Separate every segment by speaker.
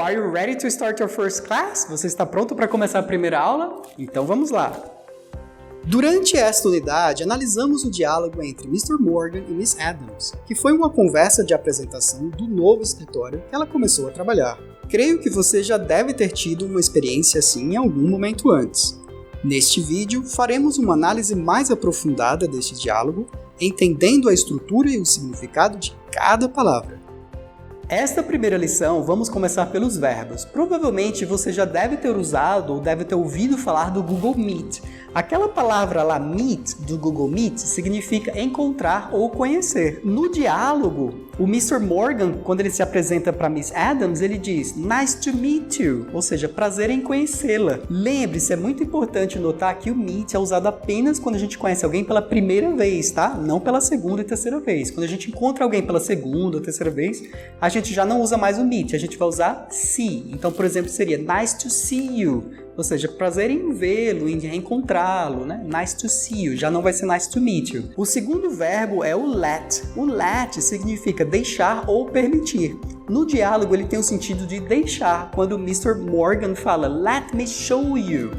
Speaker 1: are you ready to start your first class? Você está pronto para começar a primeira aula? Então vamos lá! Durante esta unidade, analisamos o diálogo entre Mr. Morgan e Miss Addams, que foi uma conversa de apresentação do novo escritório que ela começou a trabalhar. Creio que você já deve ter tido uma experiência assim em algum momento antes. Neste vídeo, faremos uma análise mais aprofundada deste diálogo, entendendo a estrutura e o significado de cada palavra. Esta primeira lição, vamos começar pelos verbos. Provavelmente você já deve ter usado ou deve ter ouvido falar do Google Meet. Aquela palavra lá, meet, do Google Meet, significa encontrar ou conhecer. No diálogo, o Mr. Morgan, quando ele se apresenta para Miss Addams, ele diz, nice to meet you, ou seja, prazer em conhecê-la. Lembre-se, é muito importante notar que o meet é usado apenas quando a gente conhece alguém pela primeira vez, tá? Não pela segunda e terceira vez. Quando a gente encontra alguém pela segunda ou terceira vez, a gente já não usa mais o meet, a gente vai usar see. Então, por exemplo, seria nice to see you. Ou seja, prazer em vê-lo, em reencontrá-lo, né? Nice to see you, já não vai ser nice to meet you. O segundo verbo é o let. O let significa deixar ou permitir. No diálogo, ele tem o sentido de deixar, quando o Mr. Morgan fala, let me show you.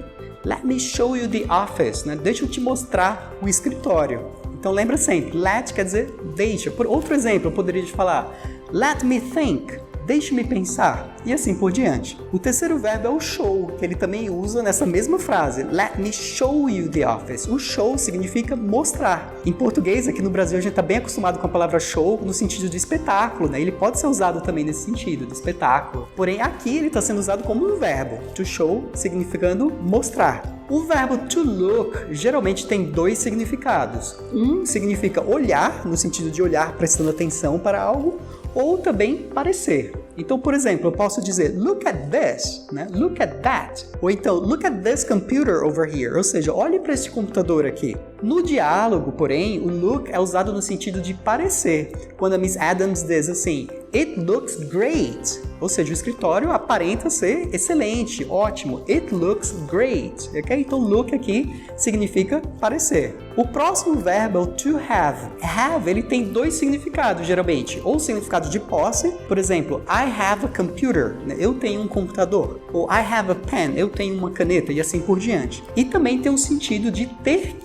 Speaker 1: Let me show you the office, né? Deixa eu te mostrar o escritório. Então lembra sempre, let quer dizer deixa. Por outro exemplo, eu poderia te falar, let me think. Deixe-me pensar, e assim por diante. O terceiro verbo é o show, que ele também usa nessa mesma frase. Let me show you the office. O show significa mostrar. Em português, aqui no Brasil, a gente está bem acostumado com a palavra show no sentido de espetáculo, né? Ele pode ser usado também nesse sentido, de espetáculo. Porém, aqui ele está sendo usado como um verbo. To show, significando mostrar. O verbo to look geralmente tem dois significados. Um significa olhar, no sentido de olhar prestando atenção para algo, ou também parecer. Então, por exemplo, eu posso dizer look at this, né? Look at that. Ou então, look at this computer over here. Ou seja, olhe para este computador aqui. No diálogo, porém, o look é usado no sentido de parecer. Quando a Miss Addams diz assim, it looks great. Ou seja, o escritório aparenta ser excelente, ótimo. It looks great. Okay? Então, look aqui significa parecer. O próximo verbo é o to have. Have, ele tem dois significados, geralmente. Ou significado de posse, por exemplo, I have a computer. Eu tenho um computador. Ou I have a pen. Eu tenho uma caneta, e assim por diante. E também tem um sentido de ter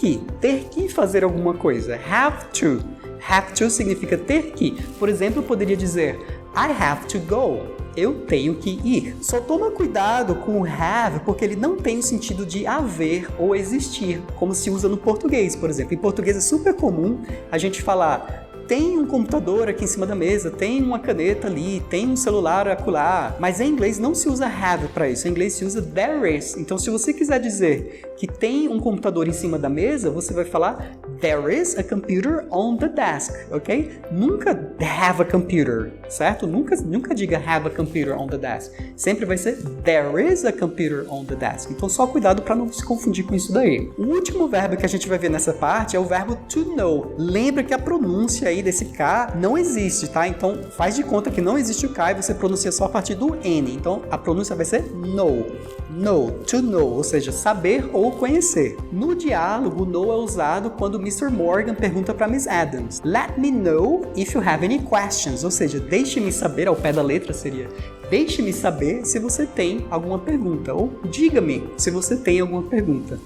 Speaker 1: que fazer alguma coisa. Have to. Have to significa ter que. Por exemplo, eu poderia dizer I have to go. Eu tenho que ir. Só toma cuidado com o have, porque ele não tem o sentido de haver ou existir, como se usa no português, por exemplo. Em português é super comum a gente falar tem um computador aqui em cima da mesa, tem uma caneta ali, tem um celular acolá. Mas em inglês não se usa have para isso, em inglês se usa there is. Então se você quiser dizer que tem um computador em cima da mesa, você vai falar there is a computer on the desk, ok? Nunca have a computer, certo? Nunca diga have a computer on the desk. Sempre vai ser there is a computer on the desk. Então só cuidado para não se confundir com isso daí. O último verbo que a gente vai ver nessa parte é o verbo to know. Lembra que a pronúncia aí desse K não existe, tá? Então faz de conta que não existe o K e você pronuncia só a partir do N. Então a pronúncia vai ser know. Know, to know, ou seja, saber ou conhecer. No diálogo, o know é usado quando o Mr. Morgan pergunta para Miss Addams. Let me know if you have any questions, ou seja, deixe-me saber, ao pé da letra seria deixe-me saber se você tem alguma pergunta, ou diga-me se você tem alguma pergunta.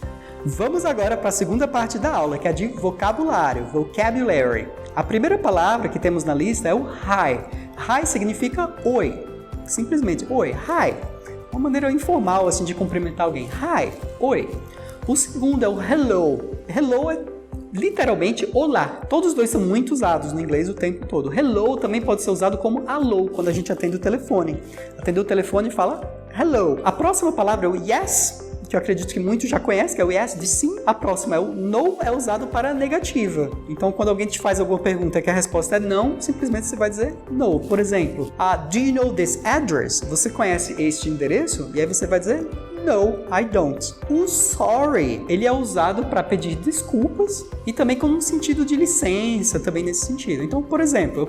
Speaker 1: Vamos agora para a segunda parte da aula, que é a de vocabulário, vocabulary. A primeira palavra que temos na lista é o hi. Hi significa oi, simplesmente oi, hi. Uma maneira informal assim de cumprimentar alguém. Hi, oi. O segundo é o hello. Hello é literalmente olá. Todos os dois são muito usados no inglês o tempo todo. Hello também pode ser usado como alô quando a gente atende o telefone. Atender o telefone e fala hello. A próxima palavra é o yes, que eu acredito que muitos já conhecem, que é o yes de sim. A próxima é o no, é usado para negativa. Então, quando alguém te faz alguma pergunta que a resposta é não, simplesmente você vai dizer no. Por exemplo, do you know this address? Você conhece este endereço? E aí você vai dizer no, I don't. O sorry, ele é usado para pedir desculpas e também com um sentido de licença, também nesse sentido. Então, por exemplo,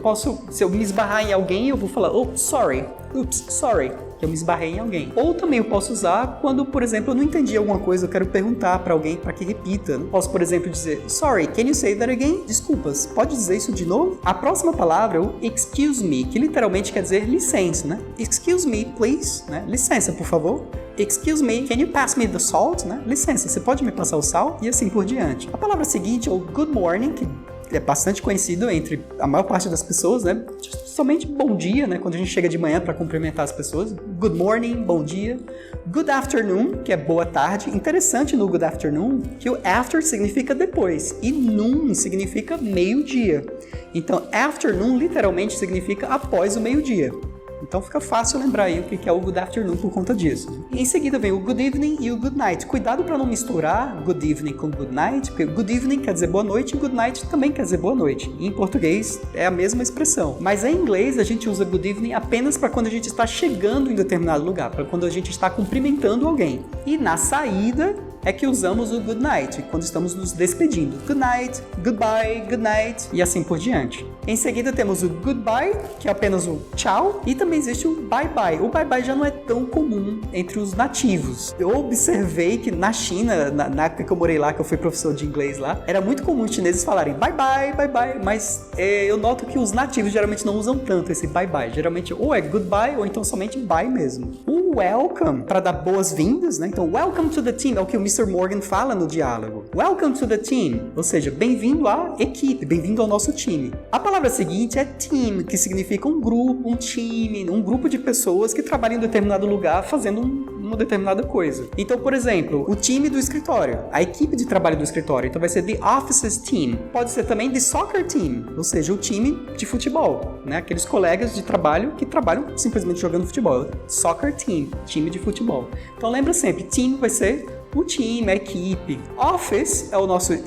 Speaker 1: se eu me esbarrar em alguém, eu vou falar, oh, sorry, oops, sorry. que eu me esbarrei em alguém. Ou também eu posso usar quando, por exemplo, eu não entendi alguma coisa, eu quero perguntar para alguém para que repita. Eu posso, por exemplo, dizer, sorry, can you say that again? Desculpas, pode dizer isso de novo? A próxima palavra é o excuse me, que literalmente quer dizer licença, né? Excuse me, please, né? Licença, por favor. Excuse me, can you pass me the salt? Né? Licença, você pode me passar o sal? E assim por diante. A palavra seguinte é o good morning, que é bastante conhecido entre a maior parte das pessoas, né? Somente bom dia, né? Quando a gente chega de manhã para cumprimentar as pessoas. Good morning, bom dia. Good afternoon, que é boa tarde. Interessante no good afternoon que o after significa depois e noon significa meio-dia. Então, afternoon literalmente significa após o meio-dia. Então fica fácil lembrar aí o que é o good afternoon por conta disso. E em seguida vem o good evening e o good night. Cuidado para não misturar good evening com good night, porque good evening quer dizer boa noite e good night também quer dizer boa noite. E em português é a mesma expressão. Mas em inglês a gente usa good evening apenas para quando a gente está chegando em determinado lugar, para quando a gente está cumprimentando alguém. E na saída é que usamos o good night, quando estamos nos despedindo. Good night, goodbye, good night e assim por diante. Em seguida temos o goodbye, que é apenas o tchau, e também existe o bye-bye. O bye-bye já não é tão comum entre os nativos. Eu observei que na China, na época que eu morei lá, que eu fui professor de inglês lá, era muito comum os chineses falarem bye-bye, bye-bye, mas eu noto que os nativos geralmente não usam tanto esse bye-bye. Geralmente ou é goodbye ou então somente bye mesmo. O welcome, para dar boas-vindas, né? Então, welcome to the team, é o que o Mr. Morgan fala no diálogo. Welcome to the team, ou seja, bem-vindo à equipe, bem-vindo ao nosso time. A palavra seguinte é team, que significa um grupo, um time, um grupo de pessoas que trabalham em determinado lugar fazendo uma determinada coisa. Então, por exemplo, o time do escritório, a equipe de trabalho do escritório, então vai ser the offices team. Pode ser também the soccer team, ou seja, o time de futebol, né? Aqueles colegas de trabalho que trabalham simplesmente jogando futebol. Soccer team, time de futebol. Então lembra sempre, team vai ser o time, a equipe. Office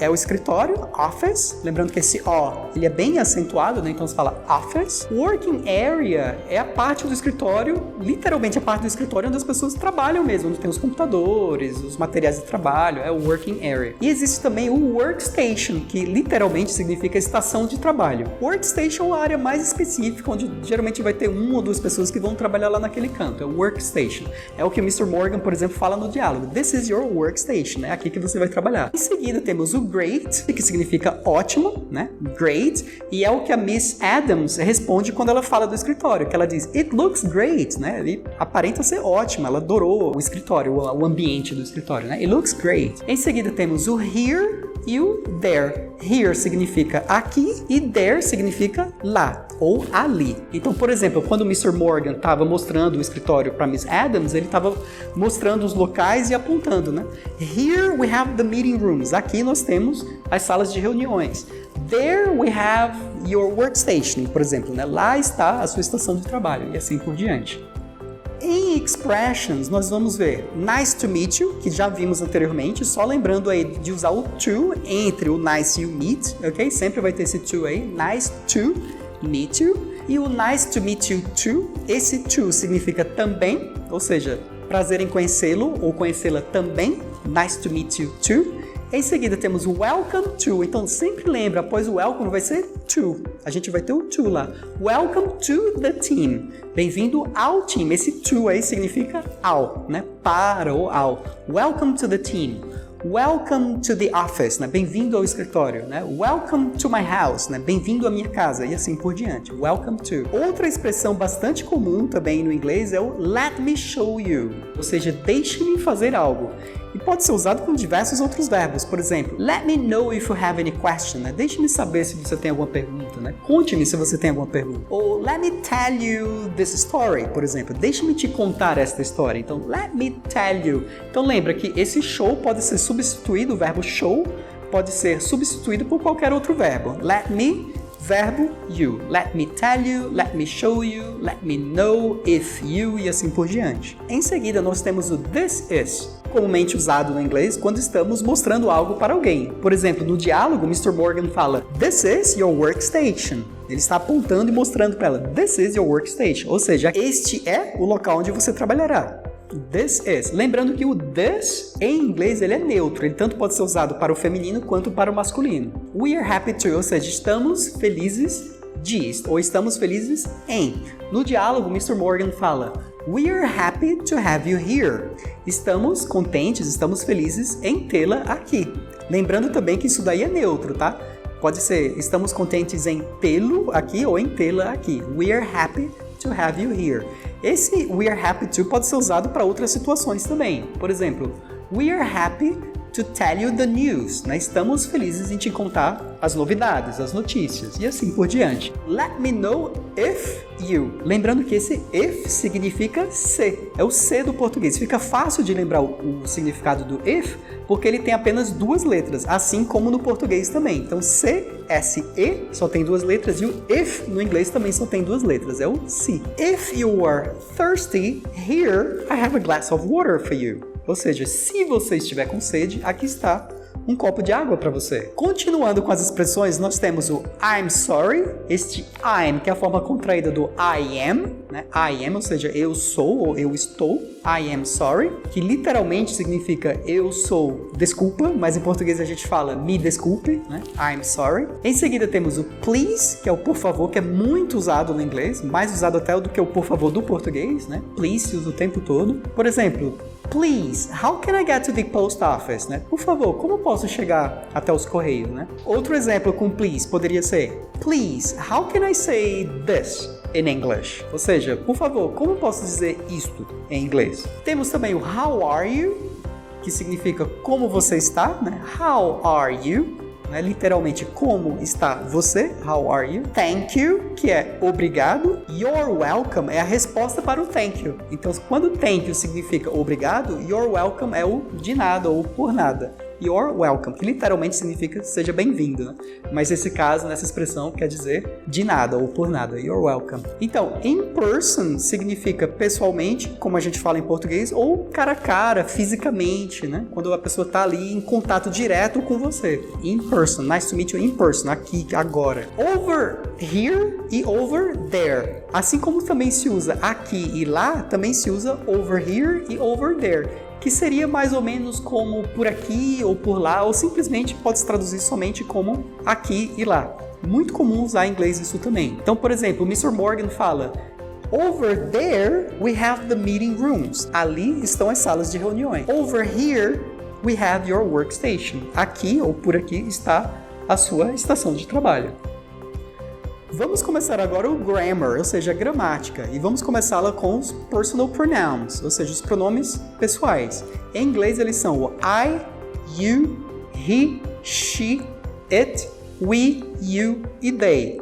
Speaker 1: é o escritório, office. Lembrando que esse O, ele é bem acentuado, né? Então você fala office. Working area é a parte do escritório, literalmente a parte do escritório onde as pessoas trabalham mesmo, onde tem os computadores, os materiais de trabalho, é o working area. E existe também o workstation, que literalmente significa estação de trabalho. Workstation é uma área mais específica, onde geralmente vai ter uma ou duas pessoas que vão trabalhar lá naquele canto, é o workstation. É o que o Mr. Morgan, por exemplo, fala no diálogo. This is your workstation, né? Aqui que você vai trabalhar. Em seguida temos o great, que significa ótimo, né? Great, e é o que a Miss Adams responde quando ela fala do escritório, que ela diz, it looks great, né? Ele aparenta ser ótimo, ela adorou o escritório, o ambiente do escritório, né? It looks great. Em seguida temos o here e o there. Here significa aqui e there significa lá ou ali. Então, por exemplo, quando o Mr. Morgan estava mostrando o escritório para Miss Adams, ele estava mostrando os locais e apontando, né? Here we have the meeting rooms. Aqui nós temos as salas de reuniões. There we have your workstation, por exemplo, né? Lá está a sua estação de trabalho e assim por diante. Em expressions, nós vamos ver nice to meet you, que já vimos anteriormente, só lembrando aí de usar o to entre o nice e o meet, ok? Sempre vai ter esse to aí, nice to meet you. E o nice to meet you too, esse to significa também, ou seja, prazer em conhecê-lo ou conhecê-la também, nice to meet you too. Em seguida temos o welcome to, então sempre lembra, após o welcome vai ser to, a gente vai ter o to lá. Welcome to the team, bem-vindo ao time, esse to aí significa ao, né, para ou ao. Welcome to the team. Welcome to the office, né? Bem-vindo ao escritório, né? Welcome to my house, né? Bem-vindo à minha casa e assim por diante. Welcome to. Outra expressão bastante comum também no inglês é o let me show you, ou seja, deixe-me fazer algo. E pode ser usado com diversos outros verbos. Por exemplo, let me know if you have any question, né? Deixe-me saber se você tem alguma pergunta, né? Conte-me se você tem alguma pergunta. Ou let me tell you this story, por exemplo. Deixe-me te contar esta história. Então, let me tell you. Então, lembra que esse show pode ser substituído, o verbo show pode ser substituído por qualquer outro verbo. Let me, verbo you. Let me tell you, let me show you, let me know if you e assim por diante. Em seguida, nós temos o this is, comumente usado no inglês quando estamos mostrando algo para alguém. Por exemplo, no diálogo, Mr. Morgan fala, this is your workstation. Ele está apontando e mostrando para ela, this is your workstation. Ou seja, este é o local onde você trabalhará. This is. Lembrando que o this, em inglês, ele é neutro. Ele tanto pode ser usado para o feminino quanto para o masculino. We are happy to, ou seja, estamos felizes de, ou estamos felizes em. No diálogo, Mr. Morgan fala, We're happy to have you here. Estamos contentes, estamos felizes em tê-la aqui. Lembrando também que isso daí é neutro, tá? Pode ser, estamos contentes em tê-lo aqui ou em tê-la aqui. We're happy to have you here. Esse we're happy to pode ser usado para outras situações também. Por exemplo, we're happy to tell you the news. Né? Estamos felizes em te contar as novidades, as notícias e assim por diante. Let me know if you. Lembrando que esse if significa se. É o se do português. Fica fácil de lembrar o significado do if porque ele tem apenas duas letras, assim como no português também. Então, se, S-E, só tem duas letras e o if no inglês também só tem duas letras. É o se. If you are thirsty, here I have a glass of water for you. Ou seja, se você estiver com sede, aqui está um copo de água para você. Continuando com as expressões, nós temos o I'm sorry, este I'm, que é a forma contraída do I am, né? I am, ou seja, eu sou ou eu estou. I am sorry, que literalmente significa eu sou desculpa, mas em português a gente fala me desculpe, né? I'm sorry. Em seguida temos o please, que é o por favor, que é muito usado no inglês, mais usado até do que o por favor do português, né? Please se usa o tempo todo. Por exemplo, please, how can I get to the post office? Né? Por favor, como eu posso chegar até os correios? Né? Outro exemplo com please poderia ser please, how can I say this in English? Ou seja, por favor, como eu posso dizer isto em inglês? Temos também o how are you, que significa como você está, né? How are you? Né? Literalmente, como está você? How are you? Thank you, que é obrigado. You're welcome é a resposta para o thank you. Então, quando thank you significa obrigado, you're welcome é o de nada ou por nada. You're welcome, que literalmente significa seja bem-vindo, né? Mas nesse caso, nessa expressão, quer dizer de nada ou por nada. You're welcome. Então, in person significa pessoalmente, como a gente fala em português, ou cara a cara, fisicamente, né? Quando a pessoa está ali em contato direto com você. In person, nice to meet you in person, aqui, agora. Over here e over there. Assim como também se usa aqui e lá, também se usa over here e over there, que seria mais ou menos como por aqui ou por lá, ou simplesmente pode se traduzir somente como aqui e lá. Muito comum usar em inglês isso também. Então, por exemplo, o Mr. Morgan fala over there we have the meeting rooms. Ali estão as salas de reuniões. Over here we have your workstation. Aqui ou por aqui está a sua estação de trabalho. Vamos começar agora o grammar, ou seja, a gramática, e vamos começá-la com os personal pronouns, ou seja, os pronomes pessoais. Em inglês eles são o I, you, he, she, it, we, you e they.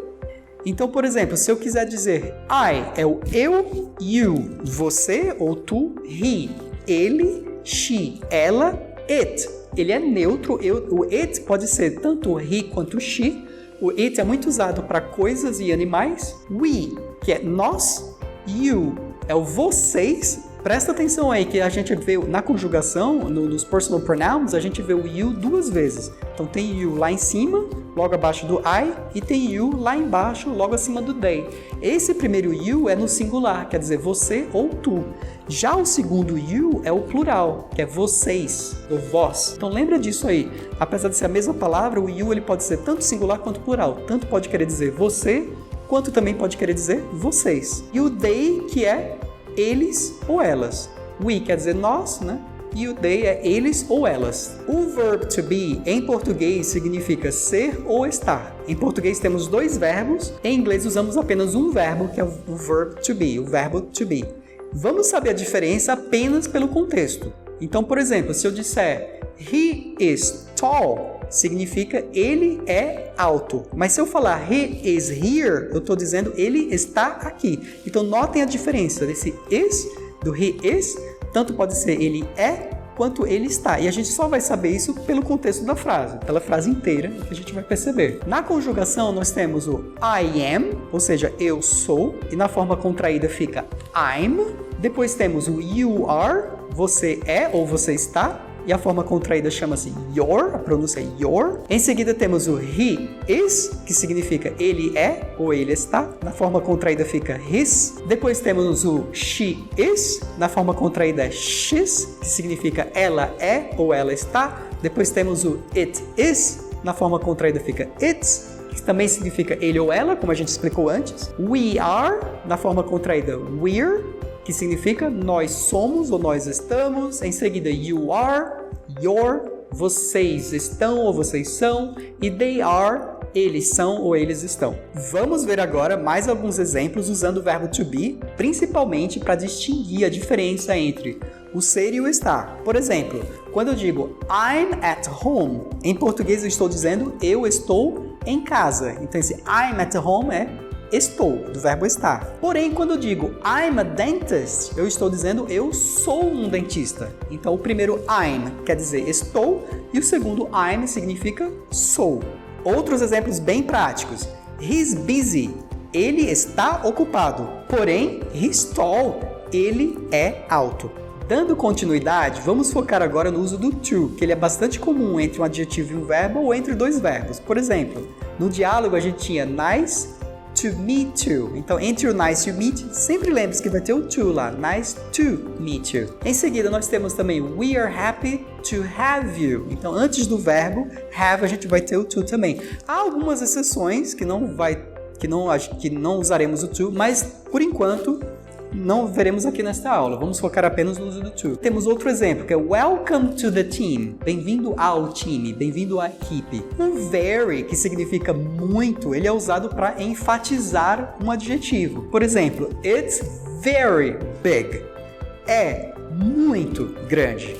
Speaker 1: Então, por exemplo, se eu quiser dizer I é o eu, you, você ou tu, he, ele, she, ela, it. Ele é neutro, o it pode ser tanto he quanto she. O it é muito usado para coisas e animais. We, que é nós. You, é o vocês. Presta atenção aí que a gente vê na conjugação, nos personal pronouns, a gente vê o you duas vezes. Então tem you lá em cima, logo abaixo do I, e tem you lá embaixo, logo acima do they. Esse primeiro you é no singular, quer dizer você ou tu. Já o segundo you é o plural, que é vocês, ou vós. Então lembra disso aí. Apesar de ser a mesma palavra, o you ele pode ser tanto singular quanto plural. Tanto pode querer dizer você, quanto também pode querer dizer vocês. E o they, que é eles ou elas. We quer dizer nós, né? E o they é eles ou elas. O verb to be, em português, significa ser ou estar. Em português temos dois verbos, em inglês usamos apenas um verbo, que é o verb to be, o verbo to be. Vamos saber a diferença apenas pelo contexto. Então, por exemplo, se eu disser he is tall, significa ele é alto. Mas se eu falar he is here, eu estou dizendo ele está aqui. Então, notem a diferença desse is, do he is, tanto pode ser ele é, quanto ele está. E a gente só vai saber isso pelo contexto da frase, pela frase inteira, que a gente vai perceber. Na conjugação, nós temos o I am, ou seja, eu sou, e na forma contraída fica I'm. Depois temos o you are, você é ou você está, e a forma contraída chama-se your, a pronúncia é your. Em seguida temos o he is, que significa ele é ou ele está, na forma contraída fica his. Depois temos o she is, na forma contraída é she's, que significa ela é ou ela está. Depois temos o it is, na forma contraída fica its, que também significa ele ou ela, como a gente explicou antes. We are, na forma contraída we're. que significa nós somos ou nós estamos. Em seguida, you are, your, vocês estão ou vocês são. E they are, eles são ou eles estão. Vamos ver agora mais alguns exemplos usando o verbo to be, principalmente para distinguir a diferença entre o ser e o estar. Por exemplo, quando eu digo I'm at home, em português eu estou dizendo eu estou em casa. Então esse I'm at home é estou, do verbo estar. Porém, quando eu digo I'm a dentist, eu estou dizendo eu sou um dentista. Então o primeiro I'm quer dizer estou e o segundo I'm significa sou. Outros exemplos bem práticos. He's busy. Ele está ocupado. Porém, he's tall. Ele é alto. Dando continuidade, vamos focar agora no uso do to, que ele é bastante comum entre um adjetivo e um verbo ou entre dois verbos. Por exemplo, no diálogo a gente tinha nice to meet you. Então, entre o nice e o meet, sempre lembre-se que vai ter o to lá. Nice to meet you. Em seguida, nós temos também we are happy to have you. Então, antes do verbo have, a gente vai ter o to também. Há algumas exceções que não usaremos o to, mas, por enquanto, não veremos aqui nesta aula. Vamos focar apenas no uso do to. Temos outro exemplo, que é welcome to the team. Bem-vindo ao time, bem-vindo à equipe. O very, que significa muito, ele é usado para enfatizar um adjetivo. Por exemplo, it's very big. É muito grande.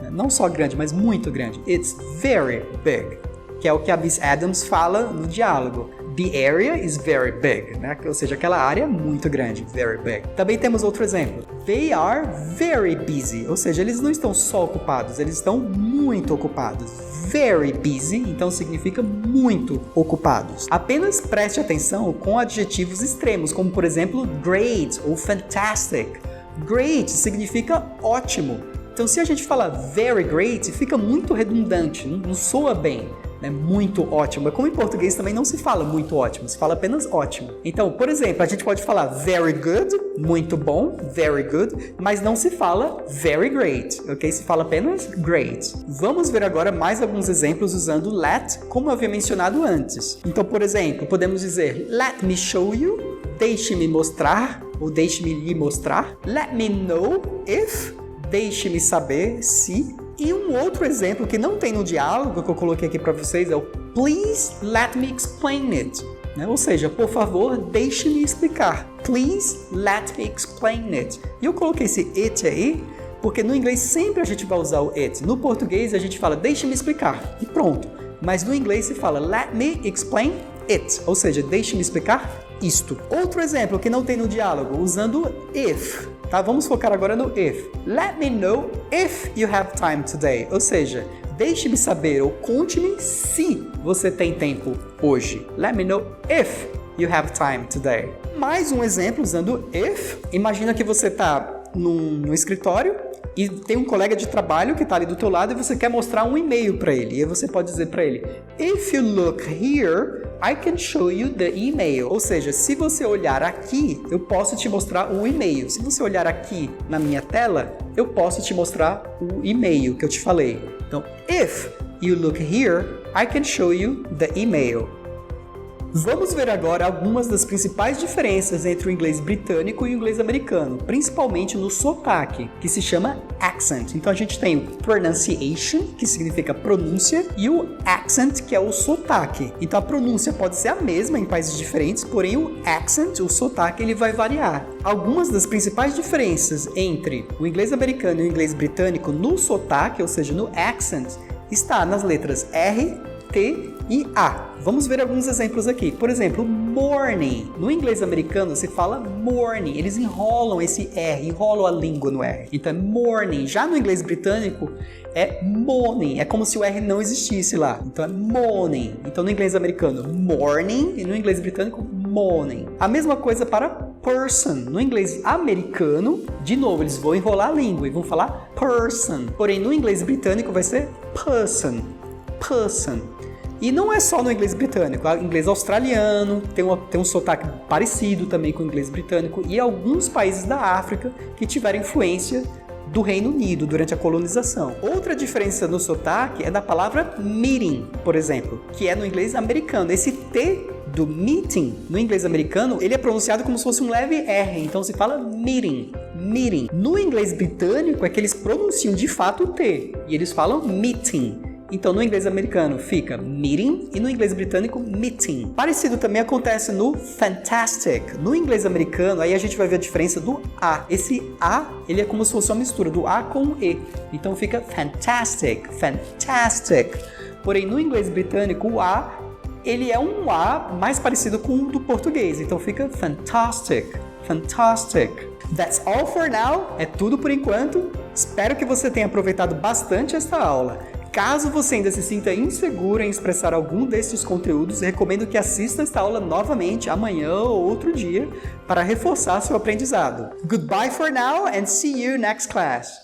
Speaker 1: Não só grande, mas muito grande. It's very big. Que é o que a Miss Adams fala no diálogo. The area is very big, né? Ou seja, aquela área é muito grande, very big. Também temos outro exemplo. They are very busy, ou seja, eles não estão só ocupados, eles estão muito ocupados. Very busy, então significa muito ocupados. Apenas preste atenção com adjetivos extremos, como por exemplo, great ou fantastic. Great significa ótimo. Então, se a gente fala very great, fica muito redundante, não soa bem. É muito ótimo. É como em português também não se fala muito ótimo, se fala apenas ótimo. Então, por exemplo, a gente pode falar very good, muito bom, very good, mas não se fala very great, ok? Se fala apenas great. Vamos ver agora mais alguns exemplos usando let, como eu havia mencionado antes. Então, por exemplo, podemos dizer let me show you, deixe-me mostrar, ou deixe-me lhe mostrar. Let me know if, deixe-me saber se. E um outro exemplo que não tem no diálogo, que eu coloquei aqui para vocês, é o please let me explain it. Né? Ou seja, por favor, deixe-me explicar. Please let me explain it. E eu coloquei esse it aí, porque no inglês sempre a gente vai usar o it. No português a gente fala deixe-me explicar e pronto. Mas no inglês se fala let me explain it. Ou seja, deixe-me explicar isto. Outro exemplo que não tem no diálogo, usando if. Tá? Vamos focar agora no if. Let me know if you have time today. Ou seja, deixe-me saber ou conte-me se você tem tempo hoje. Let me know if you have time today. Mais um exemplo usando if. Imagina que você está no escritório e tem um colega de trabalho que está ali do teu lado e você quer mostrar um e-mail para ele. E aí você pode dizer para ele, if you look here, I can show you the email. Ou seja, se você olhar aqui, eu posso te mostrar o e-mail. Se você olhar aqui na minha tela, eu posso te mostrar o e-mail que eu te falei. Então, if you look here, I can show you the email. Vamos ver agora algumas das principais diferenças entre o inglês britânico e o inglês americano, principalmente no sotaque, que se chama accent. Então a gente tem o pronunciation, que significa pronúncia, e o accent, que é o sotaque. Então a pronúncia pode ser a mesma em países diferentes, porém o accent, o sotaque, ele vai variar. Algumas das principais diferenças entre o inglês americano e o inglês britânico no sotaque, ou seja, no accent, está nas letras R, T e A. Vamos ver alguns exemplos aqui. Por exemplo, morning. No inglês americano se fala morning. Eles enrolam esse R, enrolam a língua no R. Então é morning. Já no inglês britânico é morning. É como se o R não existisse lá. Então é morning. Então no inglês americano, morning. E no inglês britânico, morning. A mesma coisa para person. No inglês americano, de novo, eles vão enrolar a língua e vão falar person. Porém, no inglês britânico vai ser person. Person. E não é só no inglês britânico, o inglês australiano tem um sotaque parecido também com o inglês britânico e alguns países da África que tiveram influência do Reino Unido durante a colonização. Outra diferença no sotaque é da palavra meeting, por exemplo, que é no inglês americano. Esse T do meeting, no inglês americano, ele é pronunciado como se fosse um leve R, então se fala meeting, meeting. No inglês britânico é que eles pronunciam de fato o T, e eles falam meeting. Então, no inglês americano fica meeting e no inglês britânico meeting. Parecido também acontece no fantastic. No inglês americano, aí a gente vai ver a diferença do A. Esse A, ele é como se fosse uma mistura do A com o E. Então fica fantastic, fantastic. Porém, no inglês britânico, o A, ele é um A mais parecido com o do português. Então fica fantastic, fantastic. That's all for now. É tudo por enquanto. Espero que você tenha aproveitado bastante esta aula. Caso você ainda se sinta inseguro em expressar algum desses conteúdos, recomendo que assista esta aula novamente amanhã ou outro dia para reforçar seu aprendizado. Goodbye for now and see you next class!